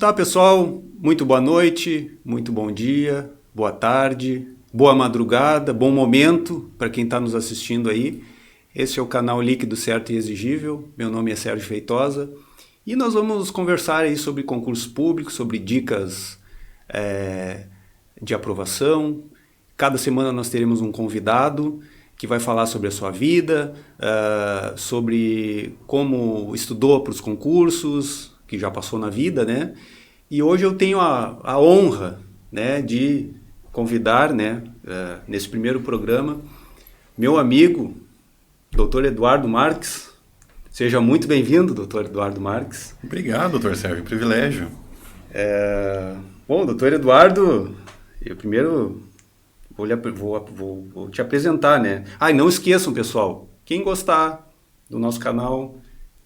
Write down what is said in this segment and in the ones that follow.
Tá, pessoal, muito boa noite, muito bom dia, boa tarde, boa madrugada, bom momento para quem está nos assistindo aí. Esse é o canal Líquido Certo e Exigível, meu nome é Sérgio Feitosa e nós vamos conversar aí sobre concursos públicos, sobre dicas de aprovação. Cada semana nós teremos um convidado que vai falar sobre a sua vida, sobre como estudou para os concursos, que já passou na vida, né? E hoje eu tenho a honra, né, de convidar, né, nesse primeiro programa, meu amigo, Dr. Eduardo Marques. Seja muito bem-vindo, Dr. Eduardo Marques. Obrigado, Dr. Sérgio, privilégio. Bom, Dr. Eduardo, eu primeiro vou te apresentar, né? E não esqueçam, pessoal, quem gostar do nosso canal,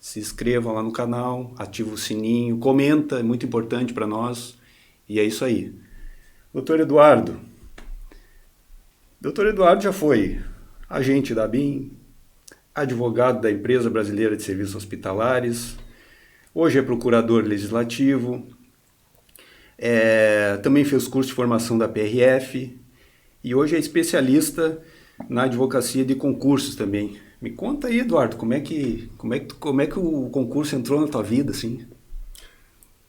se inscrevam lá no canal, ativa o sininho, comenta, é muito importante para nós. E é isso aí. Dr. Eduardo já foi agente da ABIN, advogado da Empresa Brasileira de Serviços Hospitalares, hoje é procurador legislativo, também fez curso de formação da PRF e hoje é especialista na advocacia de concursos também. Me conta aí, Eduardo, como é que o concurso entrou na tua vida, assim?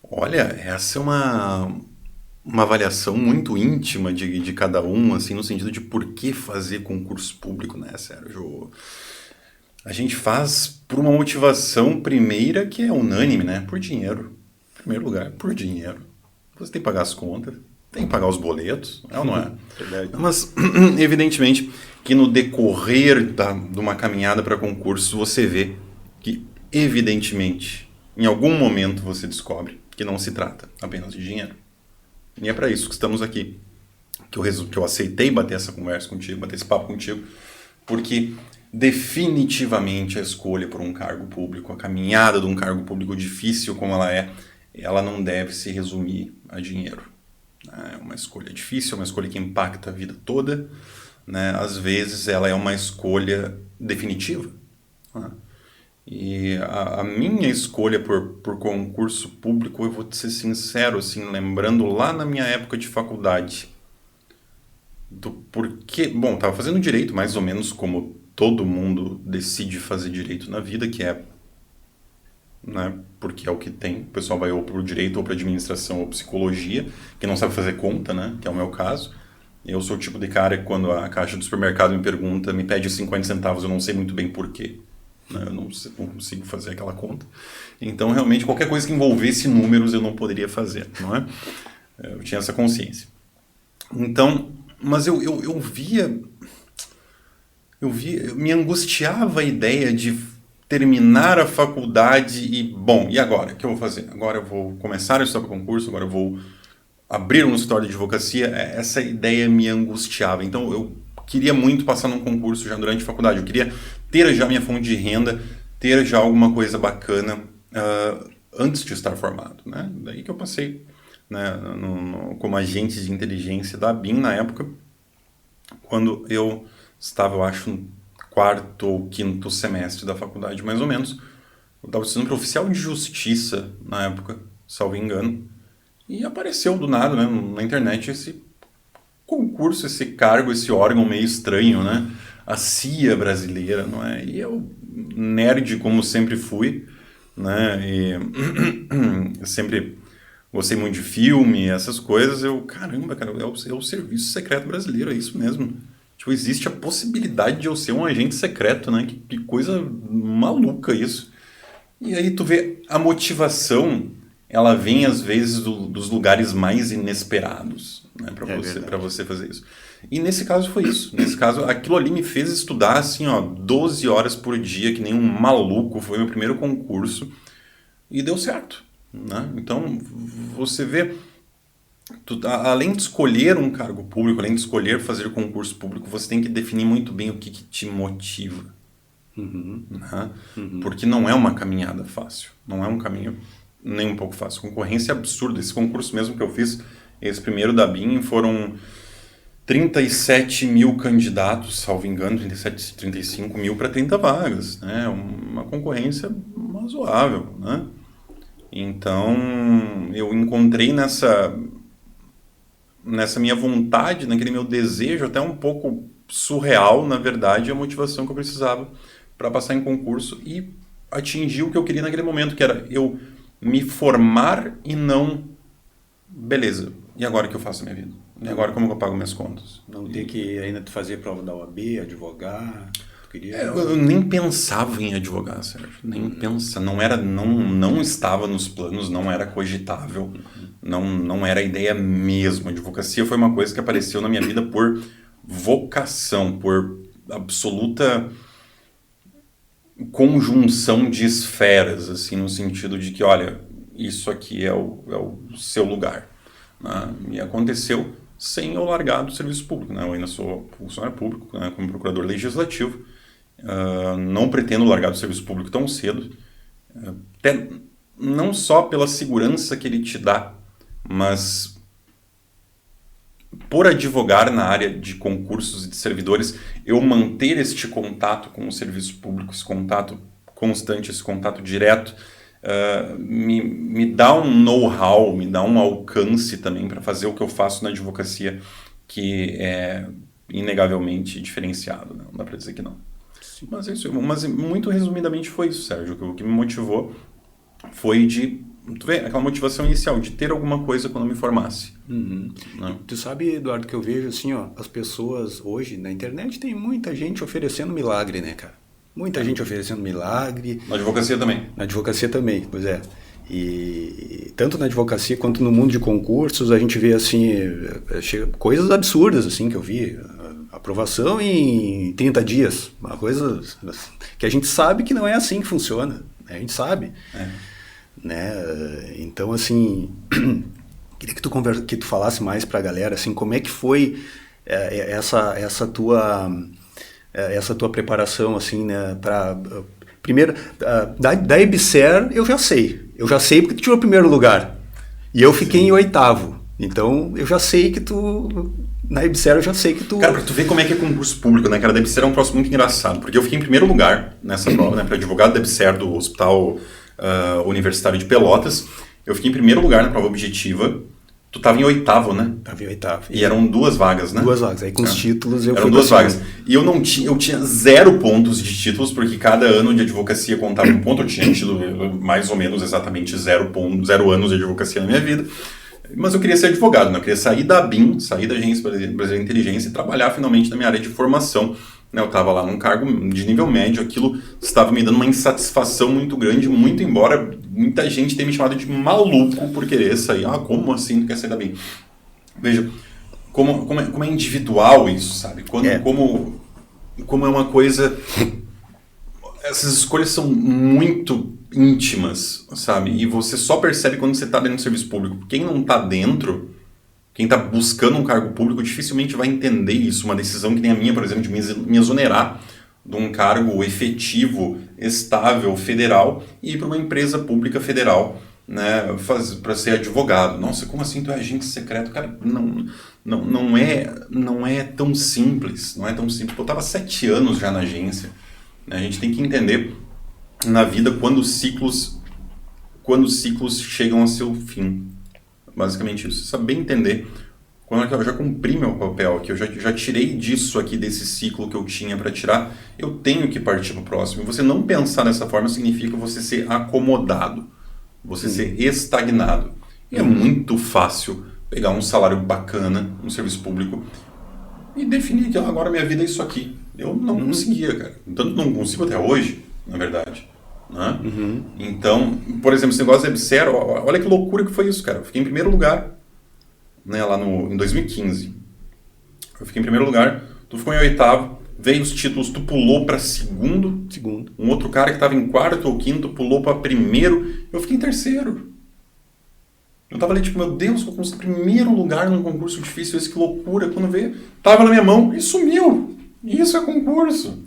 Olha, essa é uma avaliação muito íntima de cada um, assim, no sentido de por que fazer concurso público, né, Sérgio? A gente faz por uma motivação primeira que é unânime, né? Por dinheiro. Em primeiro lugar, por dinheiro. Você tem que pagar as contas, tem que pagar os boletos, é ou não é? Verdade. Mas, evidentemente, que no decorrer de uma caminhada para concurso, você vê que, evidentemente, em algum momento você descobre que não se trata apenas de dinheiro. E é para isso que estamos aqui. Que eu aceitei bater essa conversa contigo, bater esse papo contigo, porque definitivamente a escolha por um cargo público, a caminhada de um cargo público difícil como ela não deve se resumir a dinheiro. É uma escolha difícil, é uma escolha que impacta a vida toda, né? Às vezes ela é uma escolha definitiva. Né? E a minha escolha por concurso público, eu vou te ser sincero, assim, lembrando lá na minha época de faculdade, do porquê... Bom, estava fazendo direito mais ou menos como todo mundo decide fazer direito na vida, que é... Né, porque é o que tem, o pessoal vai ou para o direito ou para administração ou psicologia, que não sabe fazer conta, né, que é o meu caso. Eu sou o tipo de cara que quando a caixa do supermercado me pede 50 centavos, eu não sei muito bem porquê, né, eu não consigo fazer aquela conta. Então, realmente, qualquer coisa que envolvesse números eu não poderia fazer, não é? Eu tinha essa consciência. Então, mas eu me angustiava a ideia de terminar a faculdade e, bom, e agora? O que eu vou fazer? Agora eu vou começar a estudar para concurso, agora eu vou abrir um escritório de advocacia. Essa ideia me angustiava. Então, eu queria muito passar num concurso já durante a faculdade. Eu queria ter já minha fonte de renda, ter já alguma coisa bacana antes de estar formado, né? Daí que eu passei, né, como agente de inteligência da ABIN na época, quando eu estava, eu acho, no quarto ou quinto semestre da faculdade, mais ou menos. Eu estava estudando para oficial de justiça na época, salvo engano, e apareceu do nada, né, na internet esse concurso, esse cargo, esse órgão meio estranho, né, a CIA brasileira, não é? E eu, nerd como sempre fui, né, e eu sempre gostei muito de filme, essas coisas, caramba, cara, é o Serviço Secreto Brasileiro, é isso mesmo. Tipo, existe a possibilidade de eu ser um agente secreto, né? Que coisa maluca isso. E aí tu vê a motivação, ela vem às vezes dos lugares mais inesperados, né? Para você fazer isso. E nesse caso foi isso. Nesse caso, aquilo ali me fez estudar assim, 12 horas por dia, que nem um maluco. Foi meu primeiro concurso e deu certo, né? Então, você vê... além de escolher um cargo público, além de escolher fazer concurso público, você tem que definir muito bem o que te motiva. Né? Porque não é uma caminhada fácil. Não é um caminho nem um pouco fácil. Concorrência é absurda. Esse concurso mesmo que eu fiz, esse primeiro da BIM, foram 37 mil candidatos, salvo engano, 37, 35 mil para 30 vagas. Né? Uma concorrência razoável, né? Então, eu encontrei nessa minha vontade, naquele meu desejo, até um pouco surreal, na verdade, a motivação que eu precisava para passar em concurso e atingir o que eu queria naquele momento, que era eu me formar e não... Beleza, e agora o que eu faço na minha vida? E agora como que eu pago minhas contas? Não ter que ainda fazer prova da OAB, advogar. Tu queria... Eu nem pensava em advogar, Sérgio. Nem pensava. Não estava nos planos, não era cogitável, não era ideia mesmo. A advocacia foi uma coisa que apareceu na minha vida por vocação, por absoluta conjunção de esferas, assim, no sentido de que, olha, isso aqui é o seu lugar. Né? E aconteceu sem eu largar do serviço público. Né? Eu ainda sou funcionário público, né, como procurador legislativo. Não pretendo largar do serviço público tão cedo, até não só pela segurança que ele te dá, mas por advogar na área de concursos e de servidores, eu manter este contato com o serviço público, esse contato constante, esse contato direto, me dá um know-how, me dá um alcance também para fazer o que eu faço na advocacia, que é inegavelmente diferenciado, né? Não dá para dizer que não. Mas é isso, mas muito resumidamente foi isso, Sérgio. O que me motivou foi tu vê, aquela motivação inicial, de ter alguma coisa quando eu me formasse. Uhum. Tu sabe, Eduardo, que eu vejo assim, ó, as pessoas hoje na internet tem muita gente oferecendo milagre, né, cara? Muita gente oferecendo milagre. Na advocacia também. Na advocacia também, pois é. E tanto na advocacia quanto no mundo de concursos a gente vê assim coisas absurdas assim que eu vi. Aprovação em 30 dias, uma coisa que a gente sabe que não é assim que funciona, a gente sabe, né? Então assim, queria que tu falasse mais para a galera assim, como é que foi essa tua preparação assim, né? Para primeiro da EBSER eu já sei porque tu tirou o primeiro lugar e eu fiquei em 8º, então eu já sei que tu na EBSER eu já sei que tu... Cara, pra tu ver como é que é concurso público, né, cara? Da EBSER é um troço muito engraçado, porque eu fiquei em primeiro lugar nessa prova, né, para advogado da EBSER do Hospital Universitário de Pelotas. Eu fiquei em primeiro lugar na prova objetiva. Tu tava em 8º, né? Tava em 8º. E eram 2 vagas, né? 2 vagas. Aí com os títulos eu eram 2 vagas. E eu tinha 0 pontos de títulos, porque cada ano de advocacia contava um ponto. Eu tinha tido mais ou menos exatamente 0 anos de advocacia na minha vida. Mas eu queria ser advogado, né? Eu queria sair da ABIN, sair da Agência Brasileira de Inteligência e trabalhar finalmente na minha área de formação. Né? Eu estava lá num cargo de nível médio, aquilo estava me dando uma insatisfação muito grande, muito embora muita gente tenha me chamado de maluco por querer sair. Ah, como assim tu quer sair da ABIN? Veja, como é individual isso, sabe? Como é uma coisa... Essas escolhas são muito íntimas, sabe? E você só percebe quando você está dentro do serviço público. Quem não está dentro, quem está buscando um cargo público, dificilmente vai entender isso. Uma decisão que nem a minha, por exemplo, de me exonerar de um cargo efetivo, estável, federal, e ir para uma empresa pública federal, né, para ser advogado. Nossa, como assim tu é agente secreto? Cara, não é tão simples. Não é tão simples. Eu estava 7 anos já na agência. A gente tem que entender na vida quando os ciclos chegam a seu fim. Basicamente isso. Saber entender quando eu já cumpri meu papel, que eu já tirei disso aqui, desse ciclo que eu tinha para tirar, eu tenho que partir para o próximo. Você não pensar dessa forma significa você ser acomodado, você ser estagnado. E é muito fácil pegar um salário bacana no serviço público e definir que agora minha vida é isso aqui. Eu não conseguia, cara. Tanto não consigo até hoje, na verdade. Né? Então, por exemplo, esse negócio da EBSER, olha que loucura que foi isso, cara. Eu fiquei em primeiro lugar, né, lá em 2015. Eu fiquei em primeiro lugar, tu ficou em 8º, veio os títulos, tu pulou para segundo. Um outro cara que estava em 4º ou 5º pulou para primeiro, eu fiquei em 3º. Eu tava ali, tipo, meu Deus, eu consegui primeiro lugar num concurso difícil, esse que loucura. Quando veio, tava na minha mão e sumiu. Isso é concurso.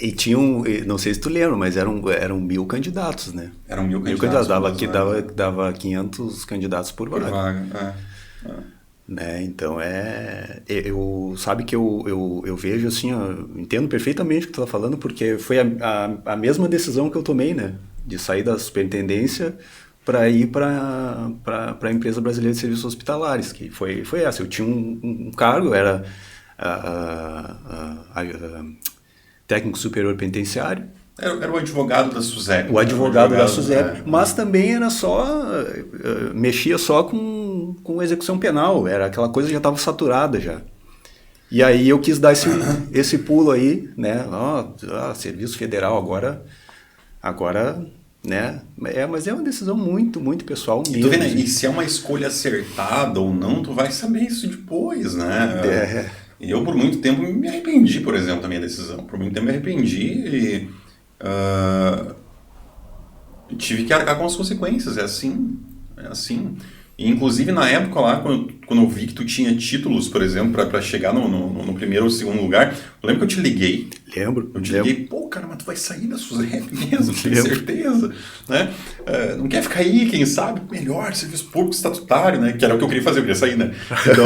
E tinham, não sei se tu lembra, mas eram 1.000 candidatos, né? Eram 1.000 candidatos. Dava 500 candidatos por vaga. Né? Então sabe que eu vejo assim, eu entendo perfeitamente o que tu tá falando, porque foi a mesma decisão que eu tomei, né? De sair da superintendência para ir para a Empresa Brasileira de Serviços Hospitalares, que foi essa. Eu tinha um cargo, era técnico superior penitenciário. Era o advogado da SUSEP. O advogado da SUSEP, mas também era só, mexia só com execução penal, era aquela coisa que já estava saturada já. E aí eu quis dar esse pulo aí, né, serviço federal agora, né, mas é uma decisão muito, muito pessoal mesmo. E tu vê, né, e se é uma escolha acertada ou não, tu vai saber isso depois, né. Eu, por muito tempo, me arrependi, por exemplo, da minha decisão. Por muito tempo me arrependi e tive que arcar com as consequências. É assim. E, inclusive, na época lá, quando eu vi que tu tinha títulos, por exemplo, para chegar no primeiro ou segundo lugar, eu lembro que eu te liguei. Lembro. Eu te liguei, pô, cara, mas tu vai sair da SUSEP mesmo, tenho certeza. Né? Não quer ficar aí, quem sabe, melhor, serviço público estatutário, né? Que era o que eu queria fazer, eu queria sair, né? Então,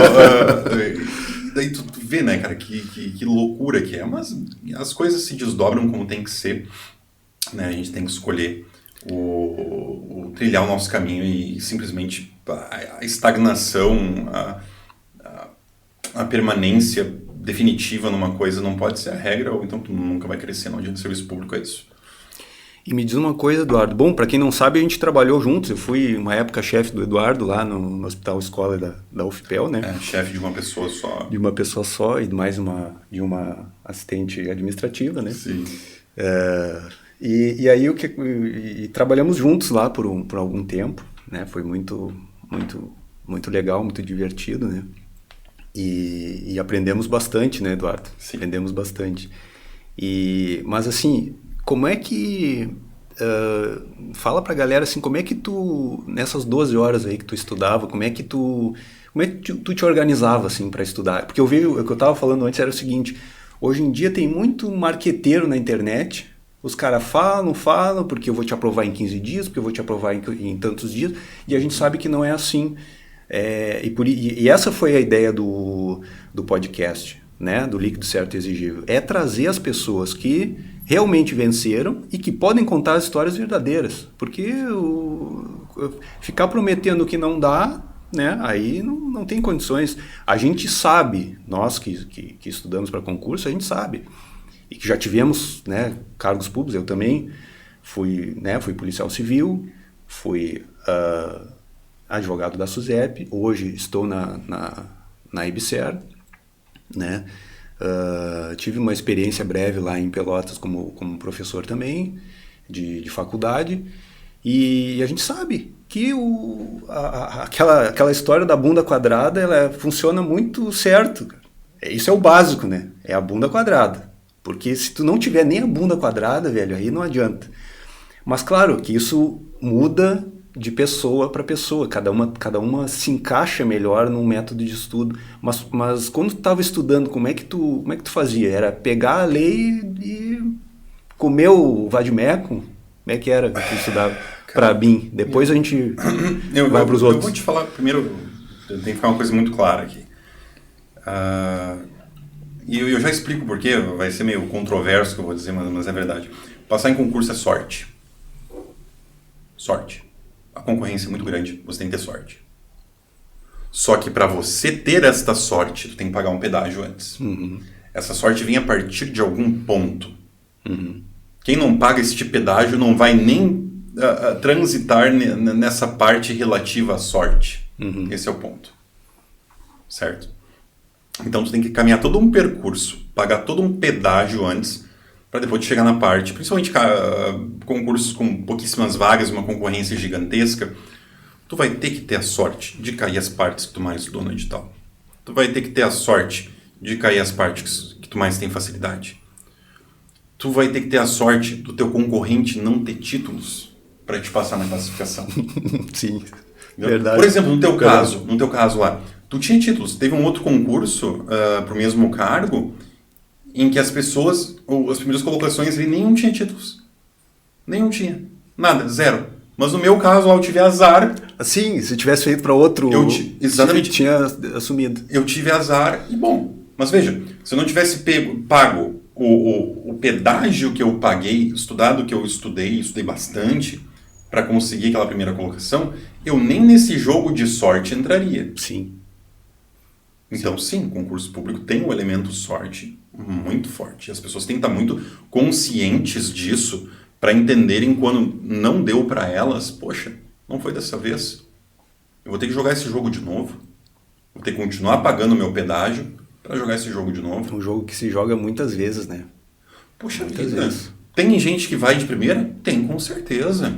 daí tu vê, né, cara, que loucura que é. Mas as coisas se desdobram como tem que ser, né? A gente tem que escolher trilhar o nosso caminho e simplesmente a estagnação, a permanência definitiva numa coisa não pode ser a regra, ou então tu nunca vai crescer. Não adianta, serviço público é isso. E me diz uma coisa, Eduardo. Bom, para quem não sabe, a gente trabalhou juntos. Eu fui, uma época, chefe do Eduardo lá no Hospital Escola da UFPEL, né? Chefe de uma pessoa só. De uma pessoa só e mais de uma assistente administrativa, né? Sim. E aí trabalhamos juntos lá por algum tempo, né? Foi muito, muito, muito legal, muito divertido, né? E aprendemos bastante, né, Eduardo? Sim. Aprendemos bastante. Mas assim, como é que... fala pra galera assim, como é que tu, nessas 12 horas aí que tu estudava, como é que tu te organizava assim para estudar? Porque eu vejo, o que eu tava falando antes era o seguinte: hoje em dia tem muito marqueteiro na internet. Os caras falam, porque eu vou te aprovar em 15 dias, porque eu vou te aprovar em tantos dias, e a gente sabe que não é assim. E essa foi a ideia do podcast, né, do Líquido Certo e Exigível. É trazer as pessoas que realmente venceram e que podem contar as histórias verdadeiras. Porque ficar prometendo que não dá, né, aí não tem condições. A gente sabe, nós que estudamos para concurso, a gente sabe. E que já tivemos, né, cargos públicos. Eu também fui policial civil, fui advogado da SUSEP, hoje estou na IBSER, né? Tive uma experiência breve lá em Pelotas como professor também, de faculdade, e a gente sabe que aquela história da bunda quadrada, ela funciona muito certo. Isso é o básico, né? É a bunda quadrada. Porque se tu não tiver nem a bunda quadrada, velho, aí não adianta. Mas claro que isso muda de pessoa para pessoa. Cada uma se encaixa melhor num método de estudo. Mas quando tu estava estudando, como é que tu fazia? Era pegar a lei e comer o vadimeco? Como é que era que tu estudava? Para mim. Depois a gente vai para os outros. Eu vou te falar, primeiro, tem que ficar uma coisa muito clara aqui. E eu já explico o porquê, vai ser meio controverso que eu vou dizer, mas é verdade. Passar em concurso é sorte. Sorte. A concorrência é muito grande, você tem que ter sorte. Só que para você ter esta sorte, tu tem que pagar um pedágio antes. Uhum. Essa sorte vem a partir de algum ponto. Uhum. Quem não paga este pedágio não vai nem transitar nessa parte relativa à sorte. Uhum. Esse é o ponto. Certo? Então tu tem que caminhar todo um percurso, pagar todo um pedágio antes, para depois chegar na parte, principalmente concursos com pouquíssimas vagas, uma concorrência gigantesca, tu vai ter que ter a sorte de cair as partes que tu mais estudou no edital. Tu vai ter que ter a sorte de cair as partes que tu mais tem facilidade. Tu vai ter que ter a sorte do teu concorrente não ter títulos para te passar na classificação. Sim, entendeu? verdade. Por exemplo, no teu caso lá, tu tinha títulos. Teve um outro concurso para o mesmo cargo em que as pessoas, ou as primeiras colocações, nenhum tinha títulos. Nenhum tinha. Nada, zero. Mas no meu caso lá eu tive azar. Sim, se tivesse feito para outro, exatamente. Tinha assumido. Eu tive azar e bom. Mas veja, se eu não tivesse pago o pedágio que eu paguei, estudado que eu estudei bastante, para conseguir aquela primeira colocação, eu nem nesse jogo de sorte entraria. Sim. Então, sim, concurso público tem um elemento sorte muito forte. As pessoas têm que estar muito conscientes disso para entenderem quando não deu para elas, poxa, não foi dessa vez. Eu vou ter que jogar esse jogo de novo. Vou ter que continuar pagando meu pedágio para jogar esse jogo de novo. É um jogo que se joga muitas vezes, né? Poxa Muitas vida, vezes. tem gente que vai de primeira? Tem, com certeza.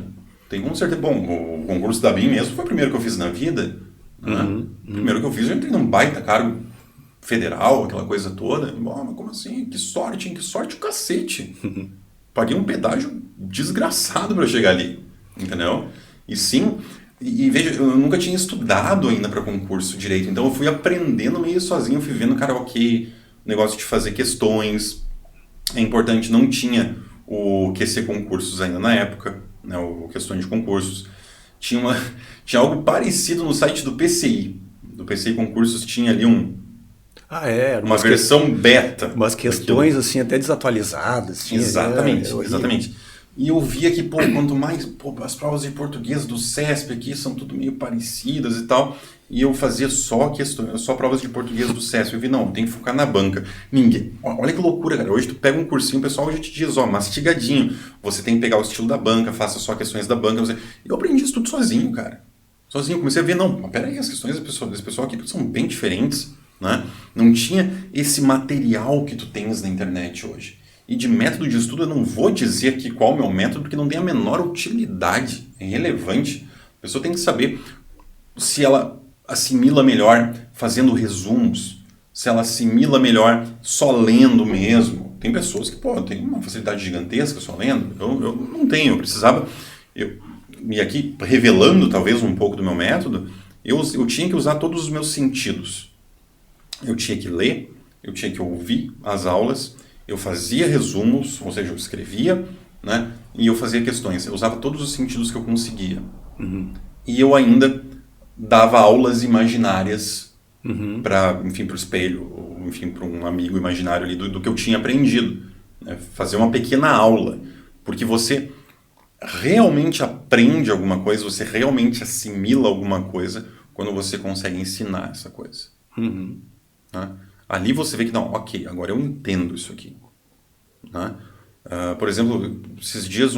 Tem com certeza. Bom, o concurso da BIM mesmo foi o primeiro que eu fiz na vida. Né? O primeiro que eu fiz, eu entrei num baita cargo federal, aquela coisa toda. Bom, mas como assim? Que sorte, hein? Que sorte o cacete. Paguei um pedágio desgraçado para chegar ali. Entendeu? E sim, e veja, eu nunca tinha estudado ainda para concurso direito. Então eu fui aprendendo meio sozinho, fui vendo, cara, ok, negócio de fazer questões. É importante, não tinha o QC Concursos ainda na época, né, o Questões de Concursos. Tinha algo parecido no site do PCI. Do PCI Concursos tinha ali uma versão beta. Umas questões assim até desatualizadas. Tinha, exatamente, exatamente. E eu via que, quanto mais... as provas de português do CESP aqui são tudo meio parecidas e tal. E eu fazia só provas de português do CESP. Eu vi, não, tem que focar na banca. Ninguém... Olha que loucura, cara. Hoje tu pega um cursinho, o pessoal já te diz, mastigadinho. Você tem que pegar o estilo da banca, faça só questões da banca. Eu aprendi isso tudo sozinho, cara. Sozinho. Comecei a ver, não, mas peraí, as questões desse pessoal aqui são bem diferentes, né? Não tinha esse material que tu tens na internet hoje. E de método de estudo eu não vou dizer aqui qual é o meu método, porque não tem a menor utilidade. É irrelevante. A pessoa tem que saber se ela assimila melhor fazendo resumos, se ela assimila melhor só lendo mesmo. Tem pessoas que, têm uma facilidade gigantesca só lendo. Eu não tenho, eu precisava... E aqui, revelando talvez um pouco do meu método, eu tinha que usar todos os meus sentidos. Eu tinha que ler, eu tinha que ouvir as aulas, eu fazia resumos, ou seja, eu escrevia, né? E eu fazia questões. Eu usava todos os sentidos que eu conseguia. E eu ainda dava aulas imaginárias para o espelho, ou enfim, para um amigo imaginário ali do que eu tinha aprendido. Né? Fazer uma pequena aula. Porque você realmente aprende alguma coisa, você realmente assimila alguma coisa quando você consegue ensinar essa coisa. Né? Ali você vê que, não, ok, agora eu entendo isso aqui. Né? Por exemplo, esses dias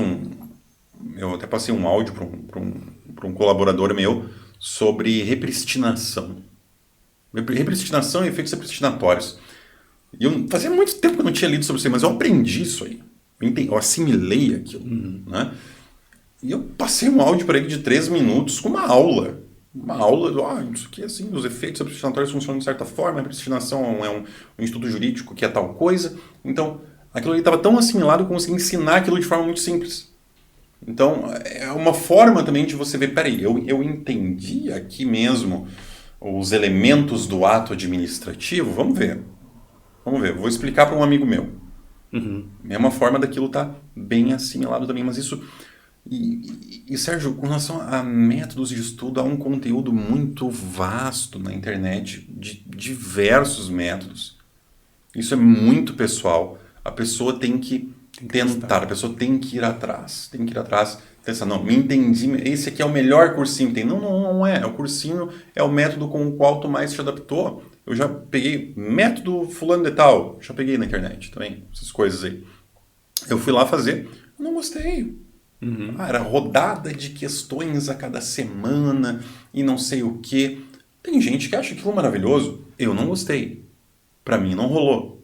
eu até passei um áudio para um colaborador meu sobre repristinação. Repristinação e efeitos repristinatórios. E fazia muito tempo que eu não tinha lido sobre isso, mas eu aprendi isso aí. Eu assimilei aquilo. Né? E eu passei um áudio para ele de 3 minutos com uma aula. Uma aula, isso aqui assim, os efeitos repristinatórios funcionam de certa forma, a repristinação é um instituto jurídico que é tal coisa. Então, aquilo ali estava tão assimilado que eu consegui ensinar aquilo de forma muito simples. Então, é uma forma também de você ver, peraí, eu entendi aqui mesmo os elementos do ato administrativo, vamos ver, vou explicar para um amigo meu. É uma forma daquilo estar bem assimilado também, mas isso... E Sérgio, com relação a métodos de estudo, há um conteúdo muito vasto na internet, de diversos métodos. Isso é muito pessoal. A pessoa tem que tentar, a pessoa tem que ir atrás. Pensar, não, me entendi, esse aqui é o melhor cursinho que tem. Não é. O cursinho é o método com o qual tu mais te adaptou. Eu já peguei método fulano de tal, já peguei na internet também, essas coisas aí. Eu fui lá fazer, não gostei. Era rodada de questões a cada semana e não sei o que. Tem gente que acha aquilo maravilhoso. Eu não gostei. Para mim não rolou.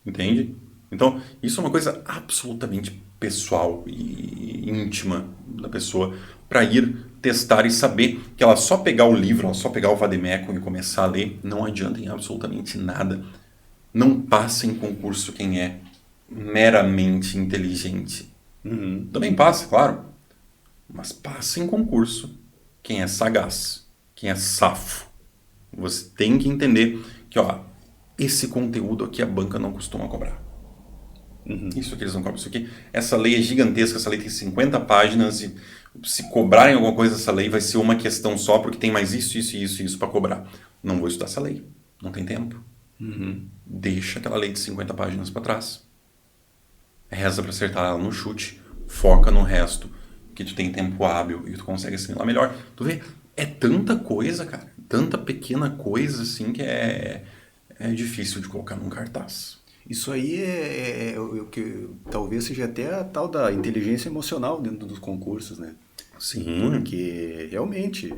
Entende? Então, isso é uma coisa absolutamente pessoal e íntima da pessoa para ir testar e saber que ela só pegar o livro, ela só pegar o Vademecum e começar a ler, não adianta em absolutamente nada. Não passa em concurso quem é meramente inteligente. Também passa, claro. Mas passa em concurso quem é sagaz, quem é safo. Você tem que entender que, esse conteúdo aqui a banca não costuma cobrar. Isso aqui eles não cobram. Isso aqui, essa lei é gigantesca, essa lei tem 50 páginas e se cobrarem alguma coisa dessa lei vai ser uma questão só porque tem mais isso para cobrar. Não vou estudar essa lei. Não tem tempo. Deixa aquela lei de 50 páginas para trás. Reza para acertar ela no chute, foca no resto que tu tem tempo hábil e tu consegue assimilar melhor. Tu vê, é tanta coisa, cara, tanta pequena coisa assim que é difícil de colocar num cartaz. Isso aí é o que talvez seja até a tal da inteligência emocional dentro dos concursos, né? Sim. Porque realmente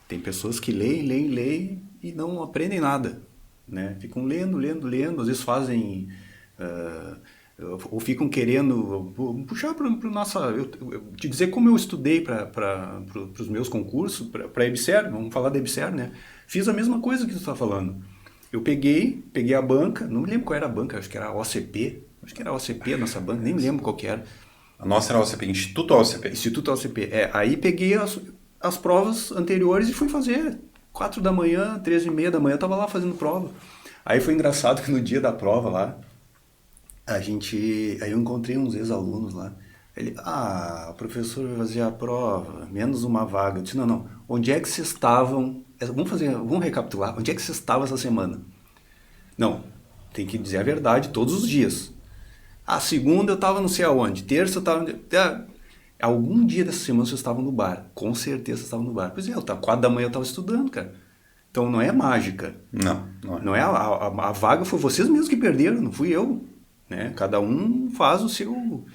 tem pessoas que leem e não aprendem nada, né? Ficam lendo, às vezes fazem ou ficam querendo puxar para o nosso. Eu te dizer como eu estudei para os meus concursos, para a EBSER, vamos falar da EBSER, né? Fiz a mesma coisa que tu está falando. Eu peguei a banca, não me lembro qual era a banca, acho que era a OCP, a nossa banca, nem me lembro qual que era. A nossa era a OCP, Instituto OCP. Instituto OCP. Aí peguei as provas anteriores e fui fazer. 4 da manhã, 13h30 da manhã, eu tava lá fazendo prova. Aí foi engraçado que no dia da prova lá, aí eu encontrei uns ex-alunos lá. Ele, o professor vai fazer a prova, menos uma vaga. Eu disse, não, onde é que vocês estavam? Vamos recapitular. Onde é que vocês estavam essa semana? Não, tem que dizer a verdade todos os dias. A segunda eu estava não sei aonde, terça eu estava... Algum dia dessa semana vocês estavam no bar, com certeza vocês estavam no bar. Pois é, 4 da manhã eu estava estudando, cara. Então não é mágica. Não é. Não é a vaga foi vocês mesmos que perderam, não fui eu. Né? Cada um faz o seu...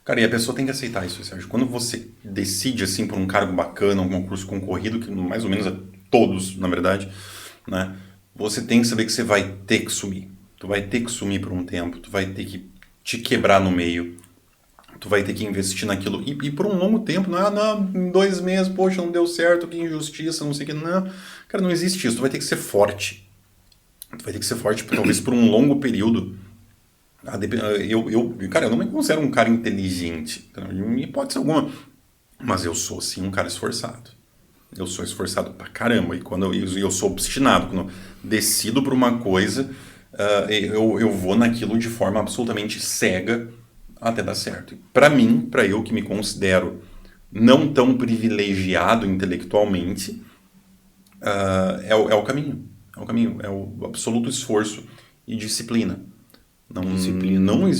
Cara, e a pessoa tem que aceitar isso, Sérgio. Quando você decide, assim, por um cargo bacana, um concurso concorrido, que mais ou menos é todos, na verdade, né? Você tem que saber que você vai ter que sumir. Tu vai ter que sumir por um tempo, tu vai ter que te quebrar no meio, tu vai ter que investir naquilo. E por um longo tempo, não, em 2 meses, poxa, não deu certo, que injustiça, não sei o que. Não, cara, não existe isso. Tu vai ter que ser forte. Tu vai ter que ser forte, talvez por um longo período. Cara, eu não me considero um cara inteligente, em hipótese alguma, mas eu sou sim um cara esforçado. Eu sou esforçado pra caramba, e quando eu sou obstinado, quando eu decido por uma coisa, eu vou naquilo de forma absolutamente cega até dar certo. Pra mim, pra eu que me considero não tão privilegiado intelectualmente, é o caminho. É o caminho, é o absoluto esforço e disciplina. A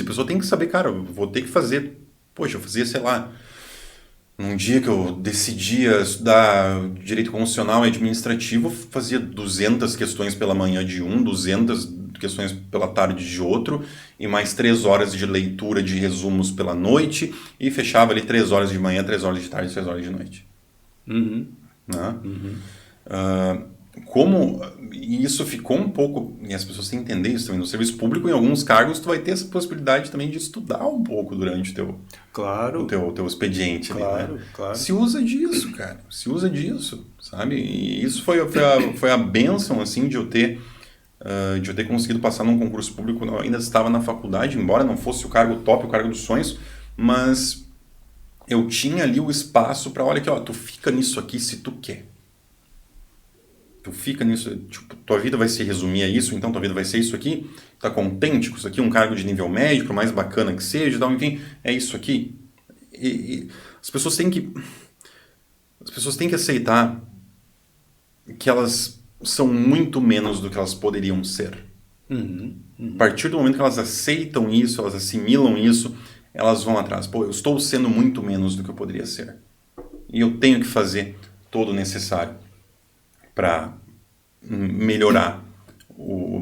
pessoa tem que saber, cara, eu vou ter que fazer. Poxa, eu fazia, sei lá, num dia que eu decidia estudar direito constitucional e administrativo, eu fazia 200 questões pela manhã de 200 questões pela tarde de outro, e mais 3 horas de leitura de resumos pela noite, e fechava ali 3 horas de manhã, 3 horas de tarde, 3 horas de noite. Uhum. Né? Uhum. Como isso ficou um pouco, e as pessoas têm que entender isso também, no serviço público, em alguns cargos, tu vai ter essa possibilidade também de estudar um pouco durante o teu expediente. Claro, ali, né? claro. Se usa disso, cara. Se usa disso, sabe? E isso foi a bênção, assim, de eu ter conseguido passar num concurso público. Eu ainda estava na faculdade, embora não fosse o cargo top, o cargo dos sonhos, mas eu tinha ali o espaço para, olha aqui, ó, tu fica nisso aqui se tu quer. Tu fica nisso, tipo, tua vida vai se resumir a isso, então tua vida vai ser isso aqui, tá contente com isso aqui, um cargo de nível médio, por mais bacana que seja, então, enfim, é isso aqui. E as pessoas têm que aceitar que elas são muito menos do que elas poderiam ser. A partir do momento que elas aceitam isso, elas assimilam isso, elas vão atrás. Pô, eu estou sendo muito menos do que eu poderia ser. E eu tenho que fazer todo o necessário para melhorar,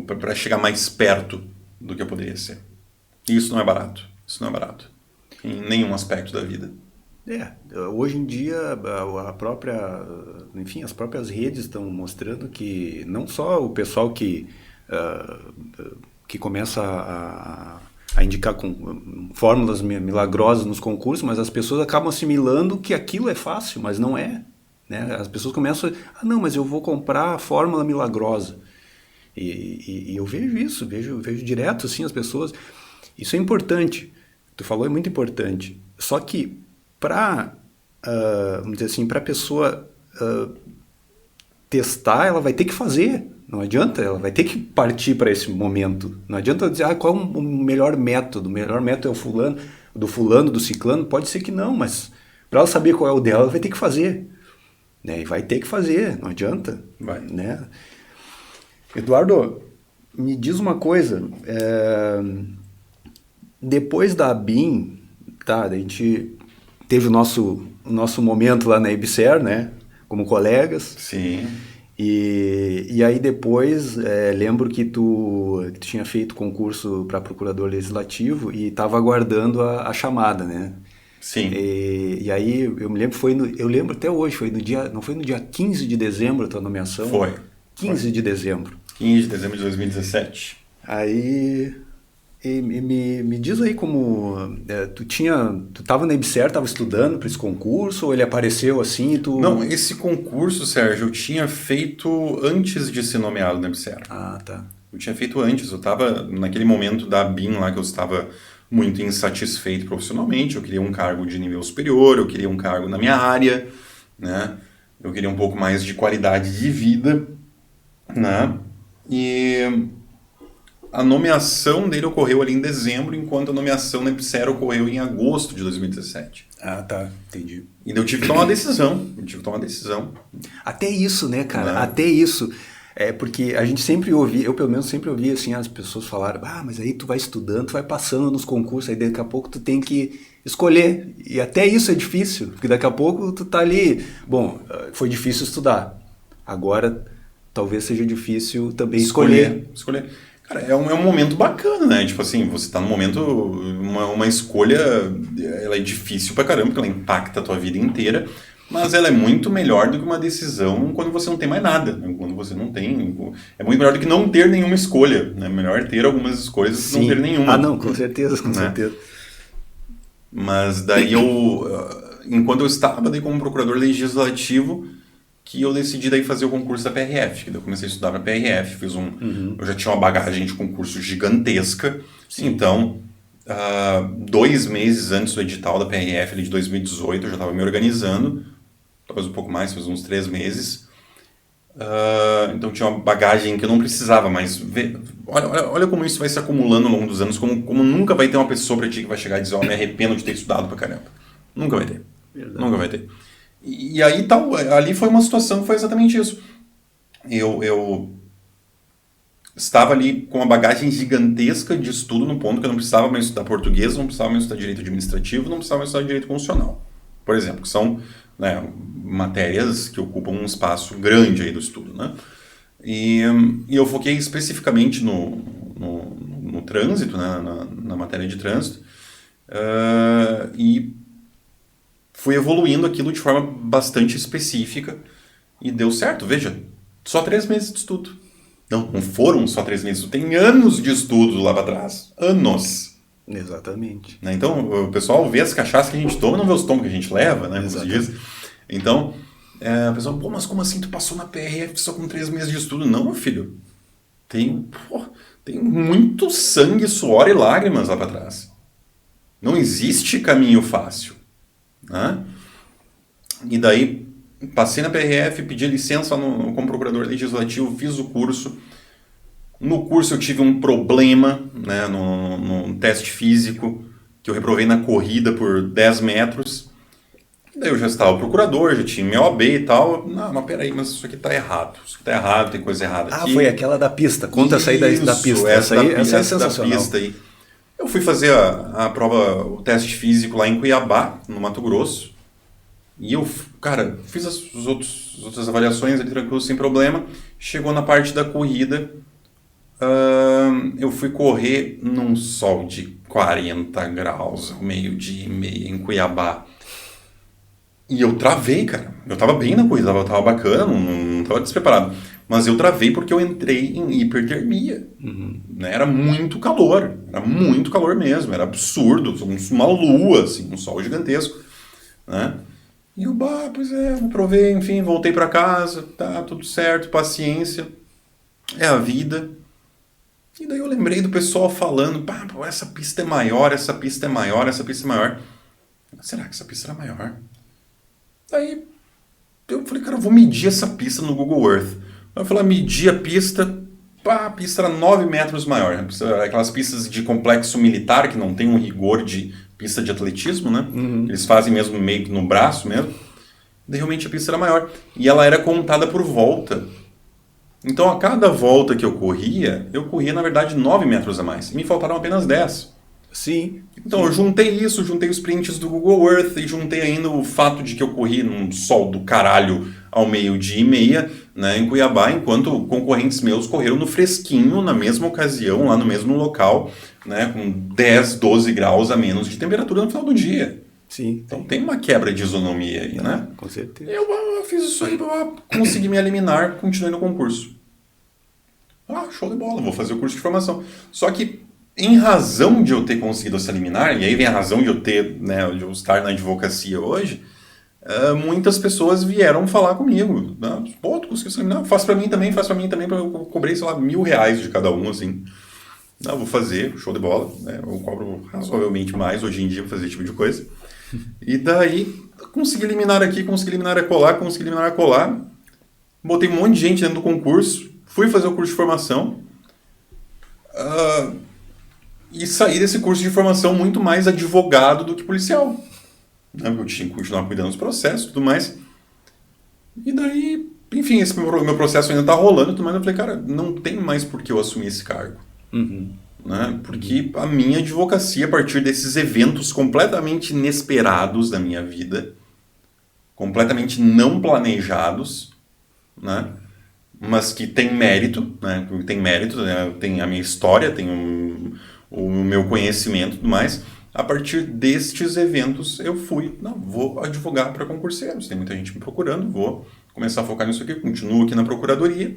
para chegar mais perto do que eu poderia ser. E isso não é barato. Isso não é barato. Em nenhum aspecto da vida. Hoje em dia as próprias redes estão mostrando que não só o pessoal que começa a indicar com fórmulas milagrosas nos concursos, mas as pessoas acabam assimilando que aquilo é fácil, mas não é. Né? As pessoas começam não, mas eu vou comprar a fórmula milagrosa. E eu vejo isso, vejo direto assim as pessoas. Isso é importante. Tu falou, é muito importante. Só que vamos dizer assim, para a pessoa testar, ela vai ter que fazer. Não adianta, ela vai ter que partir para esse momento. Não adianta dizer qual é o melhor método. O melhor método é o fulano, do ciclano. Pode ser que não, mas para ela saber qual é o dela, ela vai ter que fazer. Né? E vai ter que fazer, não adianta. Vai. Né? Eduardo, me diz uma coisa. Depois da ABIN, tá, a gente teve o nosso momento lá na IBSER, né? Como colegas. Sim. E aí depois, lembro que tu tinha feito concurso para procurador legislativo e estava aguardando a chamada, né? Sim. E aí eu me lembro, eu lembro até hoje, não foi no dia 15 de dezembro a tua nomeação? Foi. 15 de dezembro. 15 de dezembro de 2017. Aí me diz aí como tu estava na IBSER, estava estudando para esse concurso, ou ele apareceu assim e tu... Não, esse concurso, Sérgio, eu tinha feito antes de ser nomeado na IBSER. Ah, tá. Eu tinha feito antes, eu estava naquele momento da BIM lá que eu estava muito insatisfeito profissionalmente, eu queria um cargo de nível superior, eu queria um cargo na minha área, né? Eu queria um pouco mais de qualidade de vida, né? E a nomeação dele ocorreu ali em dezembro, enquanto a nomeação na IBSER ocorreu em agosto de 2017. Ah, tá, entendi. E daí eu tive que tomar uma decisão. Até isso, né, cara? Né? Até isso. Porque a gente sempre ouvia, eu pelo menos sempre ouvia assim, as pessoas falarem, mas aí tu vai estudando, tu vai passando nos concursos, aí daqui a pouco tu tem que escolher. E até isso é difícil, porque daqui a pouco tu tá ali, bom, foi difícil estudar, agora talvez seja difícil também escolher. Cara, é um momento bacana, né? Tipo assim, você tá num momento, uma escolha, ela é difícil pra caramba, porque ela impacta a tua vida inteira, mas ela é muito melhor do que uma decisão quando você não tem mais nada, né? Quando você não tem... É muito melhor do que não ter nenhuma escolha, né? Melhor ter algumas escolhas do que não ter nenhuma. Ah, não, com certeza, com certeza. Mas daí enquanto eu estava daí como procurador legislativo, que eu decidi daí fazer o concurso da PRF, que daí eu comecei a estudar para PRF, eu já tinha uma bagagem de concurso gigantesca, então 2 meses antes do edital da PRF ali de 2018 eu já estava me organizando, talvez um pouco mais, uns 3 meses, então tinha uma bagagem que eu não precisava mais ver. Olha como isso vai se acumulando ao longo dos anos, como nunca vai ter uma pessoa para ti que vai chegar e dizer, me arrependo de ter estudado pra caramba. Nunca vai ter. Verdade. Nunca vai ter. E aí ali foi uma situação que foi exatamente isso. Eu estava ali com uma bagagem gigantesca de estudo no ponto que eu não precisava mais estudar português, não precisava mais estudar direito administrativo, não precisava mais estudar direito constitucional, por exemplo, que são, né, matérias que ocupam um espaço grande aí do estudo, né? E eu foquei especificamente no trânsito, né, na matéria de trânsito, e fui evoluindo aquilo de forma bastante específica e deu certo. Veja, só 3 meses de estudo. Não foram só 3 meses, tem anos de estudo lá para trás. Anos. Exatamente. Né? Então, o pessoal vê as cachaças que a gente toma, não vê os tomos que a gente leva, né? Como se diz. Então, o pessoal, mas como assim tu passou na PRF só com 3 meses de estudo? Não, meu filho. Tem muito sangue, suor e lágrimas lá para trás. Não existe caminho fácil. Né? E daí passei na PRF, pedi licença como procurador legislativo, fiz o curso. No curso eu tive um problema, né, no teste físico, que eu reprovei na corrida por 10 metros. Daí eu já estava procurador, já tinha minha OAB e tal. Não, mas peraí, mas isso aqui está errado. Isso aqui está errado, tem coisa errada aqui. Foi aquela da pista. Conta essa aí da pista. Essa é sensacional. Da pista aí. Eu fui fazer a prova, o teste físico lá em Cuiabá, no Mato Grosso. E eu, cara, fiz as outras avaliações ali tranquilo, sem problema. Chegou na parte da corrida, eu fui correr num sol de 40 graus, ao 12:30 em Cuiabá. E eu travei, cara. Eu tava bem na corrida, tava bacana, não tava despreparado. Mas eu travei porque eu entrei em hipertermia. Né? Era muito calor mesmo, era absurdo, uma lua, assim, um sol gigantesco. Né? E eu, aprovei, enfim, voltei para casa, tá tudo certo, paciência, é a vida. E daí eu lembrei do pessoal falando, essa pista é maior, essa pista é maior, essa pista é maior. Será que essa pista era maior? Daí eu falei, cara, eu vou medir essa pista no Google Earth. Eu falei, medi a pista era 9 metros maior. Aquelas pistas de complexo militar, que não tem um rigor de pista de atletismo, né? Eles fazem mesmo meio que no braço mesmo. Daí realmente a pista era maior. E ela era contada por volta. Então a cada volta que eu corria na verdade 9 metros a mais. E me faltaram apenas 10. Sim. Então eu juntei isso, juntei os prints do Google Earth e juntei ainda o fato de que eu corri num sol do caralho ao 12h30, né, em Cuiabá, enquanto concorrentes meus correram no fresquinho, na mesma ocasião, lá no mesmo local, né, com 10, 12 graus a menos de temperatura no final do dia. Sim. Então tem uma quebra de isonomia aí, né? Com certeza. Eu fiz isso aí para conseguir me eliminar, continuei no concurso. Show de bola, vou fazer o curso de formação. Só que, em razão de eu ter conseguido essa liminar, e aí vem a razão de eu ter, né, de eu estar na advocacia hoje, muitas pessoas vieram falar comigo. Pô, tu conseguiu essa liminar? Faz pra mim também, eu cobrei, sei lá, R$1.000 de cada um, assim. Não, vou fazer, show de bola, né? Eu cobro razoavelmente mais hoje em dia pra fazer esse tipo de coisa. E daí, consegui eliminar aqui, consegui eliminar acolá. Botei um monte de gente dentro do concurso, fui fazer o curso de formação. E saí desse curso de formação muito mais advogado do que policial. Eu tinha que continuar cuidando dos processos e tudo mais. E daí, enfim, esse meu processo ainda está rolando e tudo mais. Eu falei, cara, não tem mais por que eu assumir esse cargo. Né? Porque a minha advocacia, a partir desses eventos completamente inesperados da minha vida, completamente não planejados, né? Mas que tem mérito, né? Tem a minha história, tem o meu conhecimento e tudo mais. A partir destes eventos eu vou advogar para concurseiros. Tem muita gente me procurando, vou começar a focar nisso aqui, continuo aqui na procuradoria,